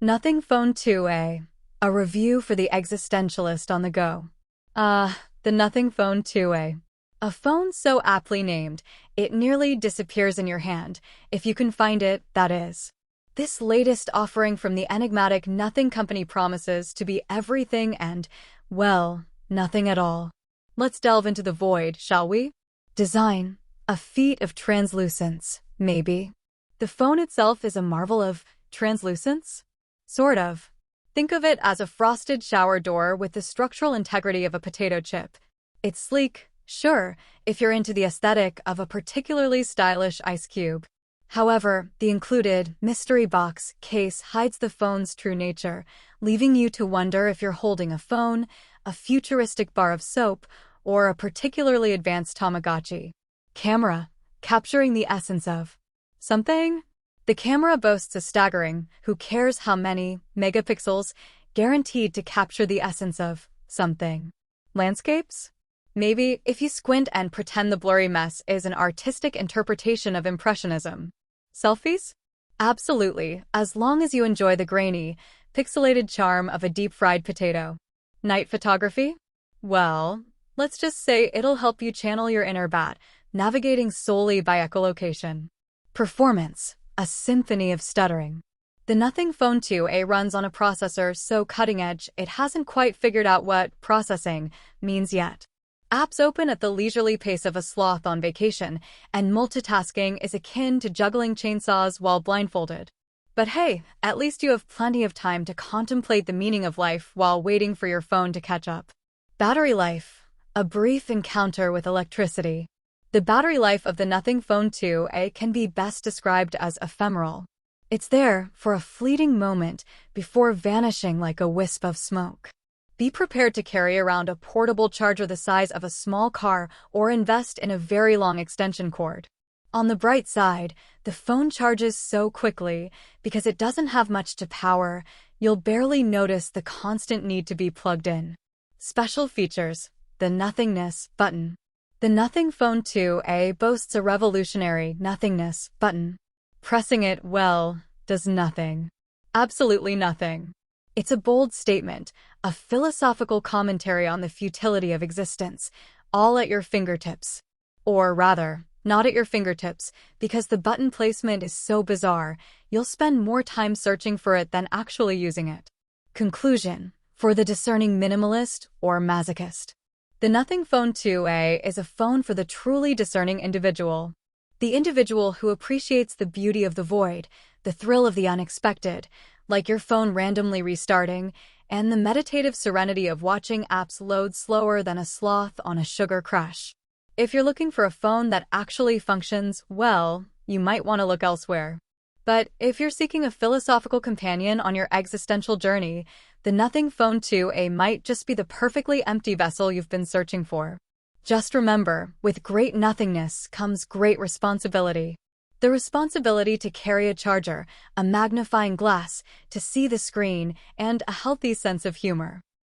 Nothing Phone 2a. A review for the existentialist on the go. The Nothing Phone 2a. A phone so aptly named, it nearly disappears in your hand, if you can find it, that is. This latest offering from the enigmatic Nothing Company promises to be everything and, well, nothing at all. Let's delve into the void, shall we? Design. A feat of translucence, maybe. The phone itself is a marvel of translucence? Sort of. Think of it as a frosted shower door with the structural integrity of a potato chip. It's sleek, sure, if you're into the aesthetic of a particularly stylish ice cube. However, the included mystery box case hides the phone's true nature, leaving you to wonder if you're holding a phone, a futuristic bar of soap, or a particularly advanced Tamagotchi. Camera, capturing the essence of something? The camera boasts a staggering, who cares how many, megapixels, guaranteed to capture the essence of something. Landscapes? Maybe, if you squint and pretend the blurry mess is an artistic interpretation of Impressionism. Selfies? Absolutely, as long as you enjoy the grainy, pixelated charm of a deep-fried potato. Night photography? Well, let's just say it'll help you channel your inner bat, navigating solely by echolocation. Performance. A symphony of stuttering. The Nothing Phone 2a runs on a processor so cutting-edge it hasn't quite figured out what processing means yet. Apps open at the leisurely pace of a sloth on vacation, and multitasking is akin to juggling chainsaws while blindfolded. But hey, at least you have plenty of time to contemplate the meaning of life while waiting for your phone to catch up. Battery life. A brief encounter with electricity. The battery life of the Nothing Phone 2a can be best described as ephemeral. It's there for a fleeting moment before vanishing like a wisp of smoke. Be prepared to carry around a portable charger the size of a small car or invest in a very long extension cord. On the bright side, the phone charges so quickly because it doesn't have much to power, you'll barely notice the constant need to be plugged in. Special features. The Nothingness button. The Nothing Phone 2a boasts a revolutionary nothingness button. Pressing it, well, does nothing. Absolutely nothing. It's a bold statement, a philosophical commentary on the futility of existence, all at your fingertips. Or rather, not at your fingertips, because the button placement is so bizarre, you'll spend more time searching for it than actually using it. Conclusion. For the discerning minimalist or masochist. The Nothing Phone 2a is a phone for the truly discerning individual. The individual who appreciates the beauty of the void, the thrill of the unexpected, like your phone randomly restarting, and the meditative serenity of watching apps load slower than a sloth on a sugar crash. If you're looking for a phone that actually functions well, you might want to look elsewhere. But if you're seeking a philosophical companion on your existential journey, the Nothing Phone 2a might just be the perfectly empty vessel you've been searching for. Just remember, with great nothingness comes great responsibility. The responsibility to carry a charger, a magnifying glass, to see the screen, and a healthy sense of humor.